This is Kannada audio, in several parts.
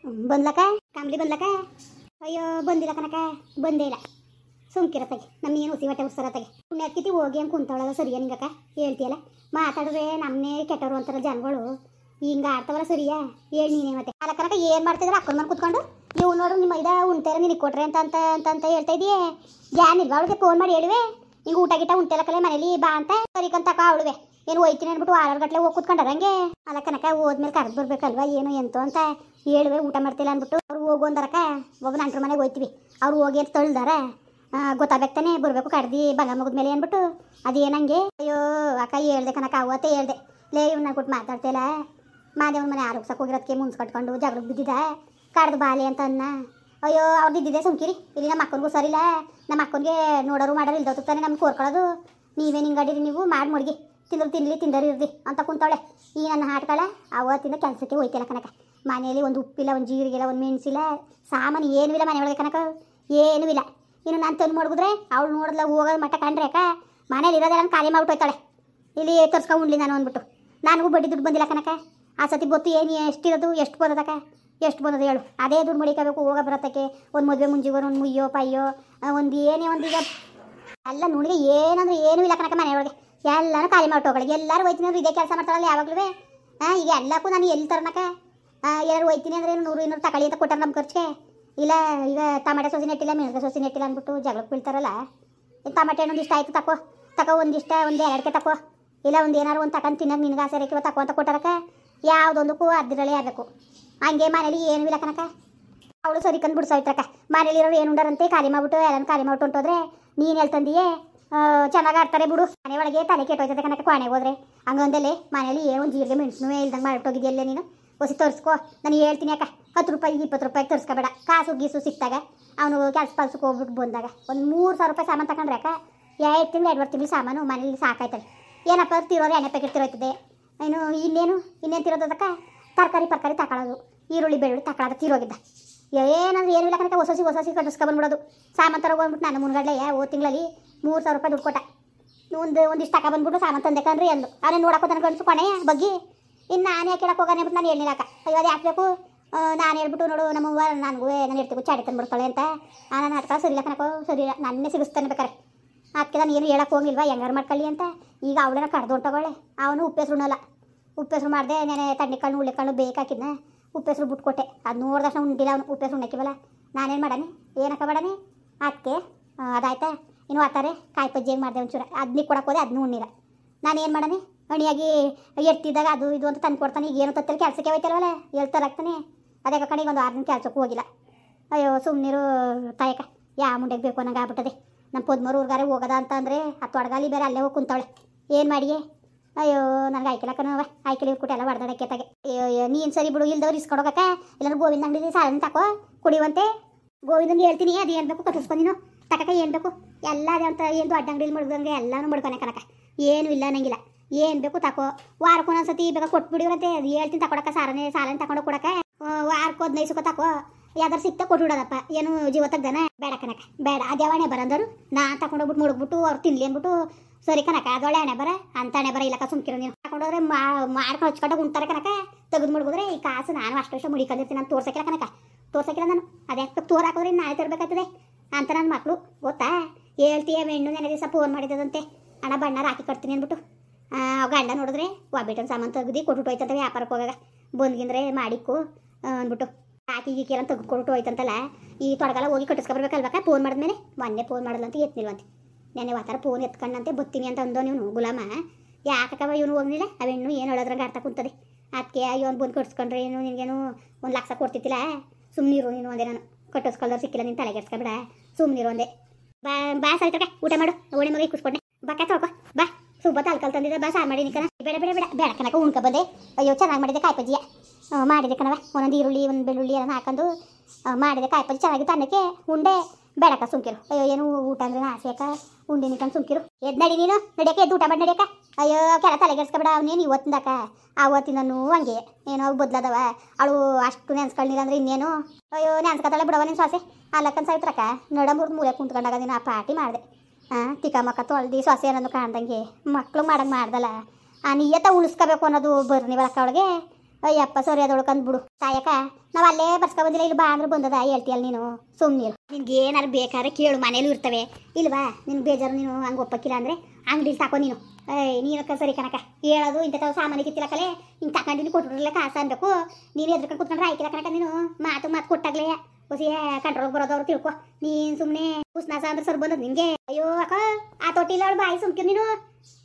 ಬಂದ್ಲಕ್ಕ ಕಾಮ್ಲಿ ಬಂದ್ಲಕ್ಕ. ಅಯ್ಯೋ ಬಂದಿಲ್ಲ ಕನಕ, ಬಂದೇ ಇಲ್ಲ. ಸುಮ್ಕಿರತ್ತಾಗೆ ನಮ್ಮ ಏನು ಹುಸಿ ಹೊಟ್ಟೆ ಉರ್ಸರತ್ತಾಗೆ ಪುಣ್ಯಾತ್ಕಿತಿ ಹೋಗಿ ಅಂತ ಕುಂತವಳಗ ಸರಿಯಾ ನಿಂಗಕ್ಕ ಹೇಳ್ತೀಯಲ್ಲ. ಮಾತಾಡಿದ್ರೆ ನಮ್ಮನ್ನೇ ಕೆಟ್ಟವರು ಅಂತಾರ ಜನಗಳು. ಹಿಂಗೆ ಆಡ್ತವಲ್ಲ ಸರಿಯಾ ಹೇಳಿ ನೀನೇ ಮತ್ತೆ. ಅಲ್ಲ ಕನಕ ಏನು ಮಾಡ್ತಿದ್ರೆ ಅಕ್ಕನ ಮನೆ ಕುತ್ಕೊಂಡು ನೀವು ನೋಡು ನಿಮ್ಮ ಮೈದ ಉಣ್ತಾರ ನಿನಗೆ ಕೊಟ್ರೆ ಅಂತ ಹೇಳ್ತಾ ಇದೀಯೇ. ಏನಿಲ್ವಾ ಅವಳಿಗೆ ಫೋನ್ ಮಾಡಿ ಹೇಳುವೆ ಹಿಂಗೆ ಊಟ ಗಿಟ ಉಂಟೆಲ್ಲ ಮನೇಲಿ ಬಾ ಅಂತ ಸರಿಕಂತಕ ಅವಳುವೆ. ಏನು ಹೋಯ್ತೀನಿ ಅಂದ್ಬಿಟ್ಟು ಗಟ್ಟಲೆ ಹೋಗಿ ಕುತ್ಕೊಂಡಂಗೆ. ಅಲ್ಲ ಕನಕ ಹೋದ್ಮೇಲೆ ಕರೆದು ಬರ್ಬೇಕಲ್ವಾ ಏನು ಎಂತು ಅಂತ ಹೇಳುವೆ. ಊಟ ಮಾಡ್ತಿಲ್ಲ ಅಂದ್ಬಿಟ್ಟು ಅವ್ರು ಹೋಗು ಅಂದಾರಕ್ಕ. ಒಬ್ಬ ನಂಟ್ರ ಮನೆಗೆ ಹೋಯ್ತೀವಿ, ಅವ್ರು ಹೋಗಿ ಅಂತ ತಳ್ದಾರ. ಗೊತ್ತಾಗಬೇಕ್ತಾನೆ ಬರಬೇಕು ಕಡ್ದು ಬಂಗ ಮುಗಿದ್ಮೇಲೆ ಅಂದ್ಬಿಟ್ಟು ಅದೇನಂಗೆ. ಅಯ್ಯೋ ಅಕ್ಕ ಹೇಳ್ದೆ ಕನಕ, ಅವತ್ತೇ ಹೇಳ್ದೆ ಲೇ ಇವ್ನ ಕೊಟ್ಟು ಮಾತಾಡ್ತಿಲ್ಲ. ಮಾದೇವನ ಮನೆ ಆರೋಗ್ಸಕ್ಕೆ ಹೋಗಿರೋದಕ್ಕೆ ಮುನ್ಸ್ ಕಟ್ಕೊಂಡು ಜಗಳಕ್ಕೆ ಬಿದ್ದಿದ್ದ ಕಡ್ದು ಬಾಲೆ ಅಂತ ಅನ್ನ. ಅಯ್ಯೋ ಅವ್ರದ್ದು ಇದ್ದಿದ್ದೆ ಸುಮ್ಕಿರಿ. ಇಲ್ಲಿ ನಮ್ಮ ಅಕ್ಕನಿಗೂ ಸರಿಲ್ಲ, ನಮ್ಮ ಅಕ್ಕನಿಗೆ ನೋಡೋರು ಮಾಡೋರು ಇಲ್ದೋತಾನೆ ನಮ್ಗೆ ಕೋರ್ಕೊಳ್ಳೋದು. ನೀವೇನು ಹಿಂಗಡೀರಿ ನೀವು ಮಾಡಿ ಮುಡ್ಗಿ ತಿಂದ್ರು ತಿನ್ನಲಿ ತಿಂದರು ಇರ್ರಿ ಅಂತ ಕುಂತವಳೆ. ಈ ನನ್ನ ಹಾಟ್ಗಳ ಅವತ್ತಿಂದ ಕೆಲಸಕ್ಕೆ ಹೋಯ್ತಿಲ್ಲ ಕನಕ. ಮನೆಯಲ್ಲಿ ಒಂದು ಉಪ್ಪಿಲ್ಲ, ಒಂದು ಜೀರಿಗೆಲ್ಲ, ಒಂದು ಮೆಣಸಿಲ್ಲ, ಸಾಮಾನು ಏನೂ ಇಲ್ಲ ಮನೆಯೊಳಗೆ ಕನಕ, ಏನೂ ಇಲ್ಲ. ಇನ್ನು ನಾನು ತಂದು ಮಡಗಿದ್ರೆ ಅವಳು ನೋಡಿದ್ಲ ಹೋಗೋದು ಮಟ್ಟ ಕಂಡ್ರೆ ಅಕ್ಕ ಮನೇಲಿ ಇರೋದೆಲ್ಲ ಖಾಲಿ ಮಾಡ್ಬಿಟ್ಟೋಯ್ತಾಳೆ. ಇಲ್ಲಿ ತರ್ಸ್ಕೊಂಡು ಉಣ್ಲಿ ನಾನು ಅಂದ್ಬಿಟ್ಟು. ನನಗೂ ಬಡ್ಡಿ ದುಡ್ಡು ಬಂದಿಲ್ಲ ಕನಕ. ಆ ಸತಿ ಗೊತ್ತು ಏನು ಎಷ್ಟಿರೋದು ಎಷ್ಟು ಬರೋದಕ್ಕ, ಎಷ್ಟು ಬಂದದು ಹೇಳು. ಅದೇ ದುಡ್ಡು ಮಡಿಕೋಬೇಕು ಹೋಗ ಬರೋದಕ್ಕೆ. ಒಂದು ಮದುವೆ ಮುಂಜಿಗೋರು ಒಂದು ಮುಯ್ಯೋ ಪಯ್ಯೋ ಒಂದು ಏನೇ ಒಂದು ಈಗ ಎಲ್ಲ ನೋಡಿಗೆ ಏನಂದ್ರೆ ಏನೂ ಇಲ್ಲ ಕನಕ. ಮನೆಯೊಳಗೆ ಎಲ್ಲರೂ ಖಾಲಿ ಮಾಡ್ಟೋಗಳಿಗೆ ಎಲ್ಲರೂ ಹೋಯ್ತೀನಿ ಅಂದ್ರೆ ಇದೇ ಕೆಲಸ ಮಾಡ್ತಾರಲ್ಲ ಯಾವಾಗಲೂ. ಈಗ ಎಲ್ಲಕ್ಕೂ ನಾನು ಎಲ್ಲಿ ತರನಕ. ಎಲ್ಲರೂ ಹೋಯ್ತೀನಿ ಅಂದರೆ 100-200 ತಗೊಳ್ಳಿ ಅಂತ ಕೊಟ್ಟಾರೆ ನಮ್ಮ ಖರ್ಚಿಗೆ. ಇಲ್ಲ ಈಗ ಟಮಾಟೆ ಸೊಸೆ ನೆಟ್ಟಿಲ್ಲ, ಮೆಣಸು ಸೊಸೆ ನೆಟ್ಟಿಲ್ಲ ಅಂದ್ಬಿಟ್ಟು ಜಗಳಕ್ಕೆ ಬೀಳ್ತಾರಲ್ಲ. ಟಮಾಟೆ ಹಣ್ಣು ಇಷ್ಟ ಆಯಿತು ತಕೋ ಒಂದಿಷ್ಟ ಒಂದು 2 ತಕೋ, ಇಲ್ಲ ಒಂದು ಏನಾರು ಒಂದು ತಗೊಂಡು ತಿನ್ನೋದು ನಿನಗೆ ಆಸೆ ರೇಖೆ ತಕೋ ಅಂತ ಕೊಟ್ಟಾರಕ್ಕ. ಯಾವುದೊಂದಕ್ಕೂ ಅರ್ಧರಲ್ಲೇ ಆಗಬೇಕು. ಹಂಗೆ ಮನೇಲಿ ಏನೂ ಇಲ್ಲ ಕನಕ. ಅವಳು ಸರಿಕಂದು ಬಿಡ್ಸೋಯ್ತಕ್ಕ. ಮನೇಲಿ ಇರೋರು ಏನು ಉಂಡಾರಂತೆ ಖಾಲಿ ಮಾಡ್ಬಿಟ್ಟು ಎಲ್ಲನೂ ಖಾಲಿ ಮಾಡ್ಬಿಟ್ಟು ಹೊಂಟೋದ್ರೆ ನೀನು ಹೇಳ್ತಂದಿಯೇ ಚೆನ್ನಾಗಿ ಆಡ್ತಾರೆ ಬಿಡು. ಮನೆ ಒಳಗೆ ತಲೆ ಕೆಟ್ಟೋಯ್ತದೆ ಕನಕ ಕೊನೆಗೆ ಹೋದ್ರೆ. ಹಂಗಂದಲೇ ಮನೇಲಿ ಏನೋ ಒಂದು ಜೀರಿಗೆ ಮೆಣಸು ಇಲ್ದಂಗೆ ಮಾಡಿಟ್ಟೋಗಿದೆಯಲ್ಲೇ ನೀನು. ಹೊಸಿ ತೋರಿಸ್ಕೊ, ನಾನು ಹೇಳ್ತೀನಿ ಅಕ್ಕ. 10 ರೂಪಾಯಿ 20 ರೂಪಾಯಿಗೆ ತರಿಸ್ಕೊಬೇಡ. ಕಾಸು ಗೀಸು ಸಿಕ್ತಾಗ ಅವನು ಕೆಲಸ ಪಲ್ಸಕ್ಕೆ ಹೋಗ್ಬಿಟ್ಟು ಬಂದಾಗ ಒಂದು 3000 ರೂಪಾಯಿ ಸಾಮಾನು ತಗೊಂಡ್ರೆ ಅಕ್ಕ 2 ತಿಂಗಳು 2 ತಿಂಗಳು ಸಾಮಾನು ಮನೇಲಿ ಸಾಕಾಯ್ತದೆ. ಏನಪ್ಪ ತಿರೋರು ಎಣ್ಣೆ ಪ್ಯಾಕೆಟ್ ತಿರೋಯ್ತದೆ. ಇನ್ನೇನು ತಿರೋದಕ್ಕ ತರಕಾರಿ ತಗೊಳ್ಳೋದು, ಈರುಳ್ಳಿ ಬೆಳ್ಳುಳ್ಳಿ ತಗೊಳ್ಳೋದು ತಿರೋಗಿದ್ದ. ಏನಂದ್ರೆ ಏನು ಇಲ್ಲ ಕನಕ. ಹೊಸ ಕಟ್ಟಿಸ್ಕೊಬಂದ್ಬಿಡೋದು. ಸಾಮಾನು ತರೋಗ್ಬಿಟ್ಟು ನಾನು ಮುನ್ಗಡ್ಲೆ ತಿಂಗಳಲ್ಲಿ 3000 ರೂಪಾಯಿ ದುಡ್ಡು ಕೊಟ್ಟ. ಒಂದಿಷ್ಟು ತಗೊಬಂದ್ಬಿಟ್ಟು ಸಾಮಾನು ತಂದೆಕಂದ್ರೆ ಎಂದು ಅವನೇ ನೋಡೋಕೆ ನನಗೆ ಗಂಡಸು ಕೊನೆಯ ಬಗ್ಗಿ. ಇನ್ನು ನಾನು ಯಾಕೆ ಹೇಳಕ್ಕೆ ಹೋಗೋಣ ಅಂದ್ಬಿಟ್ಟು ನಾನು ಹೇಳಿಲ್ಲ ಅಕ್ಕ. ಅಯ್ಯೋ ಅದು ಹಾಕ್ಬೇಕು ನಾನು ಹೇಳ್ಬಿಟ್ಟು ನೋಡು ನಮ್ಮವ್ವ ನನಗೂ ನಾನು ಇರ್ತೀವಿ ಚಾಡಿ ತಂದುಬಿಡ್ತಾಳೆ ಅಂತ. ನಾನು ಅದಕ್ಕೆ ಸರಿಲ್ಲ ಕನಕೋ ಸರಿಲ್ಲ, ನನ್ನೇ ಸಿಗಿಸ್ತಾನೆ ಬೇಕಾರೆ. ಅದಕ್ಕೆ ನಾನು ಏನು ಹೇಳಕ್ಕೆ ಹೋಗಿಲ್ವಾ ಹೆಂಗಾರು ಮಾಡ್ಕೊಳ್ಳಿ ಅಂತ. ಈಗ ಅವಳನ್ನ ಕಡ್ದು ಹೊಂಟೋಳೆ. ಅವನು ಉಪ್ಪೆಸ್ರು ಉಣ್ಣಲ್ಲ. ಉಪ್ಪೆಸ್ರು ಮಾಡಿದೆ ನೆನೆ ತಣ್ಣೆ ಹುಳ್ಳಿಕಾಳು ಬೇಕಾಕಿದ್ನ ಉಪ್ಪೆಸ್ರು ಬಿಟ್ಟು ಕೊಟ್ಟೆ. ಅದು ನೋಡಿದಷ್ಟು ಉಂಡಿಲ್ಲ ಅವನು. ಉಪ್ಪೆಸ್ರು ಉಣ್ಣಕ್ಕಿವಲ್ಲ ನಾನೇನು ಮಾಡಾನೆ ಏನಕ್ಕ ಮಾಡಾನೆ. ಅದಕ್ಕೆ ಅದಾಯ್ತಾ ಇನ್ನು ಆತಾರೆ ಕಾಯಿ ಪಜ್ಜಿಗೆ ಮಾಡಿದೆ ಒಂಚೂರು. ಅದನ್ನ ಕೊಡಕ್ಕೆ ಹೋದೆ, ಅದನ್ನೂ ಉಣ್ಣಿಲ್ಲ. ನಾನೇನು ಮಾಡಾನೆ ಅಣಿಯಾಗಿ ಎತ್ತಿದ್ದಾಗ ಅದು ಇದು ಅಂತ ತಂದು ಕೊಡ್ತಾನೆ. ಈಗ ಏನು ತತ್ತಲ್ಲಿ ಕೆಲಸಕ್ಕೆ ಹೋಯ್ತಲ್ವಲ್ಲ ಹೇಳ್ತಾರಾಗ್ತಾನೆ. ಅದೇ ಕಡೆಗೆ ಒಂದು 6 ದಿನ ಕೆಲಸಕ್ಕೂ ಹೋಗಿಲ್ಲ. ಅಯ್ಯೋ ಸುಮ್ಮನಿರು ತಾಯಕ, ಯಾವ ಮುಂಡೆಗೆ ಬೇಕು ಅನ್ನಂಗೆ ಆಗ್ಬಿಟ್ಟದೆ. ನಮ್ಮ ಪದ್ಮರು ಊರ್ಗಾರೆ ಹೋಗೋದ ಅಂತ ಅಂದರೆ ಆ ತೊಡಗಾಲಿ ಬೇರೆ ಅಲ್ಲೇ ಹೋಗಿ ಕುಂತವಳೆ. ಏನು ಮಾಡಿಯೇ. ಅಯ್ಯೋ ನನಗೆ ಆಯ್ಕಿಲ್ಲಕ್ಕನವ ಆಯ್ಕೆಲಿ ಇಟ್ಬಿಟ್ಟು ಎಲ್ಲ ಹೊಡೆದಾಡಕ್ಕೆ ತಾಗೆ. ಅಯ್ಯೋ ನೀನು ಸರಿ ಬಿಡು, ಇಲ್ದವ್ರು ಇಸ್ಕೊಡೋಗಕ್ಕ. ಇಲ್ಲಾಂದ್ರೆ ಗೋವಿಂದ ಅಂಗಡಿ ಸಾಲನ್ನು ತಕೋ ಕುಡಿಯುವಂತೆ. ಗೋವಿಂದನಿಗೆ ಹೇಳ್ತೀನಿ ಅದು ಏನು ಬೇಕು ಕಟ್ಟಿಸ್ಕೊ ನೀನು ತಕಕ. ಏನು ಬೇಕು ಎಲ್ಲ ಅದೇ ಅಂತ ಏನು ದೊಡ್ಡ ಅಂಗಡಿಲಿ ಮಡ್ದಂಗೆ ಎಲ್ಲನೂ ಮಡ್ಕೊನೆ ಕನಕ. ಏನೂ ಇಲ್ಲ ಅನ್ನಂಗಿಲ್ಲ. ಏನು ಬೇಕು ತಕೋ. ವಾರಕ್ಕೆ ಒಂದೊಂದ್ಸತಿ ಬೇಕಾ ಕೊಟ್ಬಿಡಿವ್ರಂತೆ. ಅದು ಹೇಳ್ತೀನಿ ತಕೊಡಕ್ಕ. ಸಾಲನ್ನು ತಗೊಂಡು ಕೊಡಕ್ಕೆ ವಾರಕ್ಕೆ 15 ಸುಖ ತಕೋ. ಯಾವ್ದಾರು ಸಿಕ್ತಾ ಕೊಟ್ಬಿಡೋದಪ್ಪ. ಏನು ಜೀವ ತೆಗ್ದಾನ ಬೇಡ ಕನಕ ಬೇಡ. ಅದ್ಯಾವಣೆ ಬರಂದರು ನಾನು ತಗೊಂಡೋಗ್ಬಿಟ್ಟು ಮುಳುಗ್ಬಿಟ್ಟು ಅವ್ರು ತಿನ್ಲಿ ಅಂದ್ಬಿಟ್ಟು ಸರಿ ಕನಕ. ಅದೊಳ್ಳೆ ಹಣೆ ಬರ ಅಂತ ಹಣೆ ಬರ ಇಲ್ಲಕ್ಕ. ಸುಮ್ಕಿರೋ ನೀನು ತಗೊಂಡೋದ್ರೆ ಮಾಡ್ಕೊಂಡು ಹಚ್ಕೊಂಡೋಗಿ ಉಂಟಾರೆ ಕನಕ. ತೆಗೆದು ಮುಳುಗಿದ್ರೆ ಈ ಕಾಸು ನಾನು ಅಷ್ಟು ವರ್ಷ ಮುಡಿಕೊಂಡಿರ್ತೀನಿ. ನಾನು ತೋರ್ಸಕ್ಕಿಲ್ಲ ಕನಕ, ತೋರ್ಸಕ್ಕಿಲ್ಲ ನಾನು. ಅದೇ ತೋರ್ ಹಾಕೋದ್ರೆ ನಾಳೆ ತರಬೇಕಾಗ್ತದೆ ಅಂತ ನನ್ನ ಮಕ್ಕಳು ಗೊತ್ತಾ. ಹೇಳ್ತೀಯ ಹೆಣ್ಣು ನೆನೆ ದಿವಸ ಫೋನ್ ಮಾಡಿದಂತೆ ಹಣ ಬಣ್ಣಾರು ಹಾಕಿ ಕಟ್ತೀನಿ ಅಂದ್ಬಿಟ್ಟು. ಗಂಡ ನೋಡಿದ್ರೆ ಒಬ್ಬಿಟ್ಟೊಂದು ಸಾಮಾನು ತೆಗ್ದು ಕೊಟ್ಬಿಟ್ಟು ಹೋಯ್ತಂತ ವ್ಯಾಪಾರಕ್ಕೆ ಹೋಗಾಗ ಬಂದ್ಗಿಂದ್ರೆ ಮಾಡಿಕ್ಕು ಅಂದ್ಬಿಟ್ಟು ಹಾಕಿ ಗೀಕಿಲ್ಲ ತೆಗೆದುಕೊಟ್ಟು ಹೋಯ್ತಂತಲ್ಲ. ಈ ತೊಡಗಲ್ಲ ಹೋಗಿ ಕಟ್ಟಿಸ್ಕೊಬರ್ಬೇಕಲ್ವಕ್ಕ. ಫೋನ್ ಮಾಡಿದ್ಮೇಲೆ ಮೊನ್ನೆ ಫೋನ್ ಮಾಡಲಂತ ಎತ್ತನಿಲ್ವಂತೆ. ನೆನೆ ವಾತಾರ ಫೋನ್ ಎತ್ಕೊಂಡಂತೆ ಬತ್ತೀನಿ ಅಂತ ಅಂದೋ ನೀವು ಗುಲಾಮ. ಯಾಕವ ಇವನು ಹೋಗ್ಲಿಲ್ಲ. ಅವೆಣ್ಣು ಏನು ಹೇಳೋದ್ರಂಗೆ ಆಡ್ತಾ ಕುಂತದೆ. ಅದಕ್ಕೆ ಇವನು ಬಂದು ಕಟ್ಸ್ಕೊಂಡ್ರೆ ಏನು ನಿನಗೇನು 1 ಲಕ್ಷ ಕೊಡ್ತಿತ್ತಿಲ್ಲ. ಸುಮ್ಮನಿರು ನೀನು ಒಂದೇ. ನಾನು ಕಟ್ಟಿಸ್ಕೊಳ್ದವ್ರು ಸಿಕ್ಕಿಲ್ಲ ನೀನು ತಲೆಗೆಡ್ಸ್ಕೊಬೇಡ ಸುಮ್ಮನಿರು ಒಂದೇ. ಬಾ ಸರಿತಕ ಊಟ ಮಾಡು. ಓಣೆ ಮಗ ಕುಸ್ಕೊಂಡೆ ಬಾ ತೊಳ್ಕೊ ಬಾ. ಸುಬ್ಬ ತಲ್ಕಲ್ ತಂದಿದ್ದ ಬಾ ಸಾರು ಮಾಡಿ ನಿಕನ. ಬೇಡ ಕನಕ ಉಣ್ಕೊ ಬಂದೆ. ಅಯ್ಯೋ ಚೆನ್ನಾಗಿ ಮಾಡಿದೆ ಕಾಯಿ ಪಜ್ಜಿಯ ಮಾಡಿದೆ ಕಣವ. ಒಂದೊಂದು ಈರುಳ್ಳಿ ಒಂದು ಬೆಳ್ಳುಳ್ಳಿ ಎಲ್ಲ ಹಾಕೊಂಡು ಮಾಡಿದೆ ಕಾಯಿ ಪಜ್ಜಿ ಚೆನ್ನಾಗಿ ತನ್ನಕ್ಕೆ ಉಂಡೆ. ಬೇಡಕ್ಕ ಸುಮ್ಕಿರು. ಅಯ್ಯೋ ಏನು ಊಟ ಅಂದ್ರೆ ಆಸೆ ಅಕ್ಕ. ಉಂಡೆ ನಿಂಕೊಂಡು ಸುಮ್ಕಿರು. ಎದ್ದು ನಡಿ ನೀನು ನಡಿಯಕ್ಕೆ. ಎದ್ದು ಊಟ ಮಾಡಿ ನಡಿಯಕ್ಕ. ಅಯ್ಯೋ ಕೆಲ ತಲೆಗೆಡ್ಸ್ಕೊಬೇಡ. ಅವನೇನು ಇವತ್ತಿಂದಕ್ಕ ಆವತ್ತಿನೂ ಹಂಗೆ ಏನೋ ಬದ್ಲದವ. ಅವಳು ಅಷ್ಟು ನೆನ್ಸ್ಕೊಳ್ಳಿಲ್ಲ ಅಂದ್ರೆ ಇನ್ನೇನು. ಅಯ್ಯೋ ನೆನ್ಸ್ಕೊತಾಳೆ ಬಿಡವ ನೀನು ಸೊಸೆ. ಅಲ್ಲಕ್ಕನ್ ಸಾಯ್ತ್ರಕ್ಕ ನಡಮೂರ್ದು ಮೂಲೆ ಕುಂತ್ಕೊಂಡಾಗ ನೀನು ಆ ಪಾರ್ಟಿ ಮಾಡಿದೆ. ತಿಕ್ಕ ಮಕ್ಕ ತೊಳ್ದು ಸೊಸೆ ಅನ್ನೋದು ಕಾಣ್ದಂಗೆ ಮಕ್ಳು ಮಾಡಂಗೆ ಮಾಡ್ದಲ್ಲ. ಆ ನಿಯತ್ತ ಉಳಿಸ್ಕೋಬೇಕು ಅನ್ನೋದು ಬರ್ನಿವಲಕ್ಕ ಅವಳಿಗೆ. ಅಯ್ಯಪ್ಪ ಸರಿ ಅದೊಳ್ಕಂದ್ ಬಿಡು ತಾಯಕ ನಾವು ಅಲ್ಲೇ ಬರ್ಸ್ಕೊ ಬಂದಿಲ್ಲ ಇಲ್ಲಿ ಬಾ ಅಂದ್ರೆ ಬಂದದ ಹೇಳ್ತೀಯಲ್ಲ ನೀನು ಸುಮ್ಮನಿರು. ನಿನ್ಗೆ ಏನಾರು ಬೇಕಾದ್ರೆ ಕೇಳು ಮನೇಲೂ ಇರ್ತವೆ ಇಲ್ವಾ. ನಿನ್ಗೆ ಬೇಜಾರು ನೀನು ಹಂಗೆ ಒಪ್ಪಕ್ಕಿಲ್ಲ ಅಂದರೆ ಅಂಗಡಿಲಿ ತಾಕೋ ನೀನು. ನೀನಕ್ಕ ಸರಿ ಕನಕ ಹೇಳೋದು ಇಂಥ ಸಾಮಾನು ಕಿತ್ತಿಲ್ಲ ಕಲೆ ಹಿಂಗೆ ತಗೊಂಡಿನಿ ಕೊಟ್ಟಿರಲಿಲ್ಲ ಕಾಸು ಅನ್ಬೇಕು. ನೀನು ಎದ್ರಕೊಂಡು ಕುತ್ಕೊಂಡ್ರೆ ಆಯ್ಕಿಲ್ಲ ಕನಕ ನೀನು ಮಾತು ಕೊಟ್ಟಾಗ್ಲೇ ಹೊಸಿಯ ಕಂಟ್ರೋಲ್ ಬರೋದವ್ರು ತಿಳ್ಕೊ. ನೀನು ಸುಮ್ಮನೆ ಉಸ್ನಾಸ ಅಂದ್ರೆ ಸರ್ ಬಂದದ್ದು ನಿನಗೆ. ಅಯ್ಯೋ ಅಕ್ಕ ಆ ತೊಟ್ಟಿಲ್ಲ ಅವಳು ಬಾಯಿ ಸುಮ್ಕಿರು ನೀನು.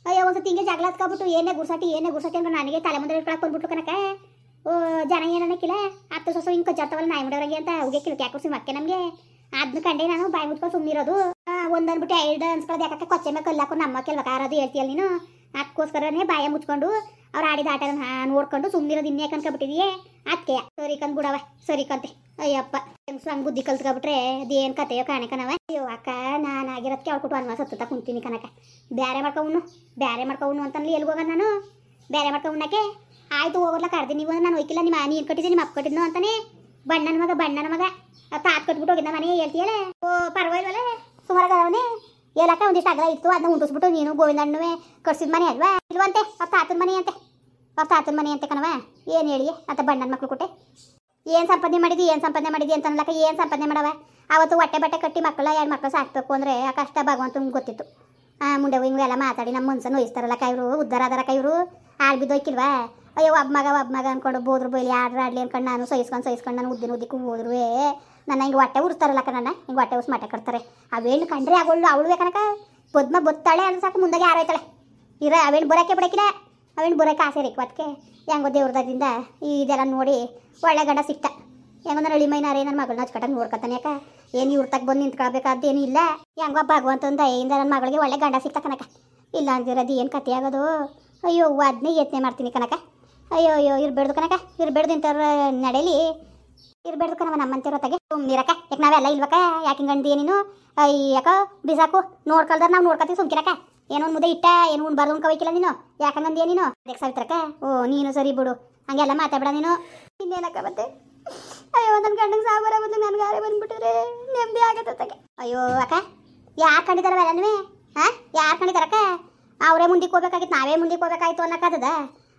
ಅಯ್ಯೋ ಒಂದ್ಸತಿ ಹಿಂಗೆ ಜಗಳ ಹತ್ಕೊಬಿಟ್ಟು ಏನೇ ಗುರ್ಸಾಟಿ ಅಂದ್ರೆ ನನಗೆ ತಲೆ ಮುಂದೆ ಇಟ್ಕೊಳಕ್ಕೆ ಬಂದ್ಬಿಟ್ಟು ಕನಕ. ಓ ಜನ ಏನಕ್ಕಿಲ್ಲ ಹತ್ತು ಸೊಸು ಹಿಂಗೆ ಕಚ್ಚಾಡ್ತಾವಲ್ಲ ನಾಯಿ ಮುಡೋರಿಗೆ ಅಂತ ಅವ್ಗೆ ಕಿಲ್ಕೆ ಹಾಕೋಸಿ ಮಕ್ಕೆ ನಮಗೆ ಅದನ್ನ ಕಂಡೆ ನಾನು ಬಾಯಿ ಮುಚ್ಕೊಂಡು ಸುಮ್ಮನಿರೋದು. ಒಂದನ್ಬಿಟ್ಟು ಎರಡು ಅನ್ಸ್ಕೊಳ್ಳೋದು ಯಾಕೆ ಕೊಚ್ಚೆ ಮೇಲೆ ಕಲ್ಲಾಕು ನಮ್ಮ ಕೆಲ್ವ ಕಾರೋದು ಹೇಳ್ತೀಯಲ್ಲ ನೀನು. ಅದಕ್ಕೋಸ್ಕರನೇ ಬಾಯ ಮುಚ್ಕೊಂಡು ಅವ್ರು ಆಡಿದ ಆಟ ನೋಡ್ಕೊಂಡು ಸುಮ್ಮನಿರೋದು ಇನ್ನೇ ಕನ್ಕೊಬಿಟ್ಟಿದೀಯೇ ಅದಕ್ಕೆ ಸರಿ ಕಂದ್ ಬಿಡವ ಸರಿ ಕಂತೆ. ಅಯ್ಯಪ್ಪ ಹಂಗೆ ಬುದ್ಧಿ ಕಲ್ತ್ಕೊಬಿಟ್ರೆ ಅದೇನು ಕತೆಯೋ ಕಾಣಕನವ. ಅಯ್ಯೋ ಅಕ್ಕ ನಾನು ಆಗಿರೋದಕ್ಕೆ ಅವ್ರು ಕೊಟ್ಟು ಅನ್ವಾಸ ಹತ್ತುತ್ತಾ ಕುಂತೀನಿ ಕನಕ. ಬ್ಯಾರೆ ಮಾಡ್ಕೊಂಡು ಅಂತಲ್ಲಿ ಎಲ್ಗೋಗ ನಾನು ಬೇರೆ ಮಾಡ್ಕೊಂಡಕ್ಕೆ ಆಯ್ತು ಹೋಗೋಲ್ಲ ಕರ್ದಿ ನೀವು ನಾನು ಹೋಯ್ಕಿಲ್ಲ ನಿಮ್ಮ ನೀನು ಕಟ್ಟಿದ್ದೆ ನಿಮ್ಮ ಅಪ್ಪ ಕಟ್ಟಿದ್ನು ಅಂತಾನೆ. ಬಣ್ಣನ ಮಗ ತಾತ್ ಕಟ್ಬಿಟ್ಟು ಹೋಗಿದ್ದ ಮನೆ ಹೇಳ್ತೀಯಲ್ಲ. ಓ ಪರವಾಗಿಲ್ವಲ್ಲ ಸುಮಾರಾಗವನೇ ಹೇಳಕ್ಕ ಒಂದಿಷ್ಟು ಅಗಲ ಇತ್ತು ಅದನ್ನ ಉಂಟಿಸ್ಬಿಟ್ಟು ನೀನು ಗೋವಿಂದಣ್ಣುವೆ ಕಟ್ಸಿದ ಮನೆ ಅಲ್ವಾ ಇಲ್ವಂತೆ ಅವ್ರ ತಾತನ ಮನೆ ಅಂತೆ ಕಣವ. ಏನು ಹೇಳಿ ಅಂತ ಬಣ್ಣನ ಮಕ್ಳು ಕೊಟ್ಟೆ ಏನು ಸಂಪಾದನೆ ಮಾಡಿದಿ ಅಂತ ಅನ್ಲಕ್ಕ ಏನು ಸಂಪಾದನೆ ಮಾಡವ. ಅವತ್ತು ಹೊಟ್ಟೆ ಬಟ್ಟೆ ಕಟ್ಟಿ ಮಕ್ಕಳ 2 ಮಕ್ಕಳು ಸಾಕ್ಬೇಕು ಅಂದರೆ ಆ ಕಷ್ಟ ಭಗವಂತಂಗೆ ಗೊತ್ತಿತ್ತು. ಮುಂಡೆ ಹಿಂಗೆಲ್ಲ ಮಾತಾಡಿ ನಮ್ಮ ಮನ್ಸನ್ನು ವಹಿಸ್ತಾರಲ್ಲ ಇವರು ಉದ್ದಾರ ಆದಾರಕ್ಕ ಇವರು ಆಳ್ ಬಿದ್ದೋಯ್ಕಿಲ್ವಾ. ಅಯ್ಯೋ ಒಬ್ಬ ಮಗ ಅಂದ್ಕೊಂಡು ಬೋದ್ರು ಬೈಲಿ ಆಡ್ಲಿ ಅನ್ಕೊಂಡು ನಾನು ಸಹಿಸ್ಕೊಂಡು ನಾನು ಉದ್ದಿನಕ್ಕೆ ಹೋದ್ರು ನನ್ನ ಹಿಂಗೆ ಹೊಟ್ಟೆ ಉರಿಸ್ತಾರಲ್ಲಕ್ಕ ನನ್ನ ಹಿಂಗೆ ಹೊಟ್ಟೆ ಉರ್ಸ್ ಮಟ್ಟೆ ಕಟ್ತಾರೆ. ಅವೇನು ಕಂಡ್ರೆ ಅವಳು ಬೇಕನಕ ಬೊತ್ತಾಳೆ ಅಂದ್ರೆ ಸಾಕು ಮುಂದಾಗೆ ಯಾರಾಯ್ತಾಳೆ ಅವೇನು ಬರೋಕ್ಕೆ ಬಿಡಕ್ಕಿಲ್ಲ. ಅವೇನು ಬರೋಕ್ಕೆ ಆಸೆ ರೇಕು ಅದಕ್ಕೆ ಹೆಂಗೋ ದೇವ್ರದಿಂದ ಇದೆಲ್ಲ ನೋಡಿ ಒಳ್ಳೆ ಗಂಡ ಸಿಕ್ತ. ಹೆಂಗೋ ನನ್ನ ಹಳ್ಳಿ ಮೈನಾರೇ ನನ್ನ ಮಗಳನ್ನ ಹಚ್ಕಟ್ಟಾಗ ನೋಡ್ಕೊತಾನೆ ಯಾಕ ಏನು ಇವ್ರ ತಗ ಬಂದು ನಿಂತ್ಕೊಳ್ಬೇಕಾದ್ದೇನು ಇಲ್ಲ. ಹೆಂಗೋ ಭಗವಂತನ ದಯೆಯಿಂದ ನನ್ನ ಮಗಳಿಗೆ ಒಳ್ಳೆ ಗಂಡ ಸಿಕ್ತ ಕನಕ. ಇಲ್ಲ ಅಂದಿರೋದು ಏನು ಕತೆ ಆಗೋದು. ಅಯ್ಯೋ ಅದನ್ನೇ ಯತ್ನೆ ಮಾಡ್ತೀನಿ ಕನಕ. ಅಯ್ಯೋ ಇರ್ಬೇಡ್ದು ಕನಕ ಇರ್ಬೇಡ್ದು ಇಂಥವ್ರ ನಡೆಯಲಿ ಇರ್ಬೇಡ್ದು ಕಣವ ನಮ್ಮಂತಿರೋ ತಗೆ ಸುಮ್ಮನಿರಕ್ಕ ಯಾಕೆ ನಾವೆಲ್ಲ ಇಲ್ವಕ್ಕ ಯಾಕೆ ಹಿಂಗಂದಿ ನೀನು. ಯಾಕೋ ಬಿಸಾಕು ನೋಡ್ಕೊಳ್ದಾರ ನಾವು ನೋಡ್ಕೊತೀವಿ ಸುಮ್ಕಿರಕ್ಕ. ಏನೋ ಒಂದು ಮುದ್ದೆ ಇಟ್ಟ ಏನು ಉಣ್ಬಾರ್ದು ಉಣ್ಕೋಬೇಕಿಲ್ಲ ನೀನು ಯಾಕಂಗಂದಿಯ ನೀನು ಅದಕ್ಕೆ ಸಾವಿತ್ರಕ್ಕ. ಓ ನೀನು ಸರಿ ಬಿಡು ಹಂಗೆಲ್ಲ ಮಾತಾಡ್ಬೇಡ ನೀನು. ಇನ್ನೇನಕ್ಕ ಮತ್ತೆ ಅಯ್ಯೋ ನನ್ನ ಗಂಡಂಗೆ ಸಾಂಬಾರ ಬಂದು ನನಗೆ ಯಾರೇ ಬಂದ್ಬಿಟ್ಟಿದ್ರೆ ನೆಮ್ಮದಿ ಆಗತ್ತೆ ತಗೆ. ಅಯ್ಯೋ ಅಕ್ಕ ಯಾರು ಕಂಡಿದ್ದಾರವೆಲ್ಲನೂ ಯಾರು ಕಂಡಿದ್ದಾರಕ್ಕ. ಅವರೇ ಮುಂದಕ್ಕೆ ಹೋಗ್ಬೇಕಾಗಿತ್ತು ನಾವೇ ಮುಂದಕ್ಕೆ ಹೋಗ್ಬೇಕಾಯ್ತು ಅನ್ನೋಕ್ಕಾಗದ.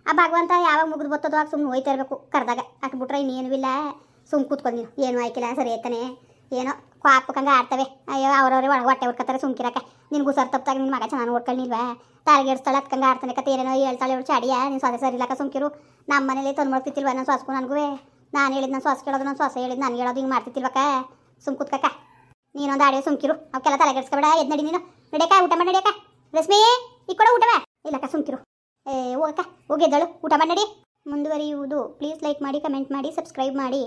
ಆ ಭಗವಂತ ಯಾವಾಗ ಮುಗಿದು ಬರ್ತದೋ ಆಗ ಸುಮ್ಮನೆ ಹೋಯ್ತಾ ಇರಬೇಕು ಕರೆದಾಗ ಹಾಕ್ಬಿಟ್ರೆ ಇನ್ನೇನು ಇಲ್ಲ. ಸುಮ್ಮನೆ ಕೂತ್ಕೊಂಡು ನೀನು ಏನು ಆಯ್ಕಿಲ್ಲ ಸರಿ ಆಯ್ತಾನೆ ಏನೋ ಕ್ವಾಪಕ್ಕಂಗೆ ಆಡ್ತವೆ. ಅಯ್ಯೋ ಅವ್ರವ್ರೆ ಹೊಟ್ಟೆ ಹುಡ್ಕತ್ತಾರೆ ಸುಮ್ಕಿರಕ್ಕ. ನಿನ್ಗೂ ಸರ್ ತಪ್ಪಾಗ ನಿನ್ನ ಮಗ ಚೆನ್ನಾಗಿ ನೋಡ್ಕೊಳ್ಳಿಲ್ವಾ ತಾಳಿಗೆಡ್ಸ್ತಾಳೆ ಹತ್ಕಂಗೆ ಆಡ್ತಾನೆ ಕತೆ ಏನೇನೋ ಹೇಳ್ತಾಳೆ ಹೇಳಿ ಚಾಡಿಯ ನೀನು ಸೊಸೆ ಸರಿ ಇಲ್ಲಕ್ಕ ಸುಮ್ಕಿರು. ನಮ್ಮ ಮನೇಲಿ ತಂದು ಮಾಡ್ತಿತ್ತಿಲ್ವ ನನ್ನ ಸೊಸಕು ನನಗೂ ನಾನು ಹೇಳಿದ್ದು ನನ್ನ ಸೊಸೆ ಕೇಳೋದು ನನ್ನ ಸೊಸೆ ಹೇಳಿದ್ದು ನಾನು ಹೇಳೋದು ಹಿಂಗೆ ಮಾಡ್ತಿತ್ತಿಲ್ವಕ್ಕ. ಸುಮ್ ಕೂತ್ಕಕ್ಕ ನೀನೊಂದು ಆಡಿಯೋ ಸುಮ್ಕಿರು ಅವಕ್ಕೆಲ್ಲ ತಲೆಗೆಡ್ಸ್ಕೊಬೇಡ. ಎದ್ದು ನಡಿ ನೀನು ನಡಿಯಕ್ಕ ಊಟ ಮಾಡಿ ನಡಿಯಕ್ಕ. ರಶ್ಮಿ ಈ ಕೂಡ ಊಟವ ಇಲ್ಲಕ್ಕ ಸುಮ್ಕಿರು. ಹೋಗಕ್ಕ ಹೋಗಿ ಎದ್ದಳು ಊಟ ಮಾಡಿ ನಡಿ. ಮುಂದುವರಿಯುವುದು ಪ್ಲೀಸ್ ಲೈಕ್ ಮಾಡಿ ಕಮೆಂಟ್ ಮಾಡಿ ಸಬ್ಸ್ಕ್ರೈಬ್ ಮಾಡಿ.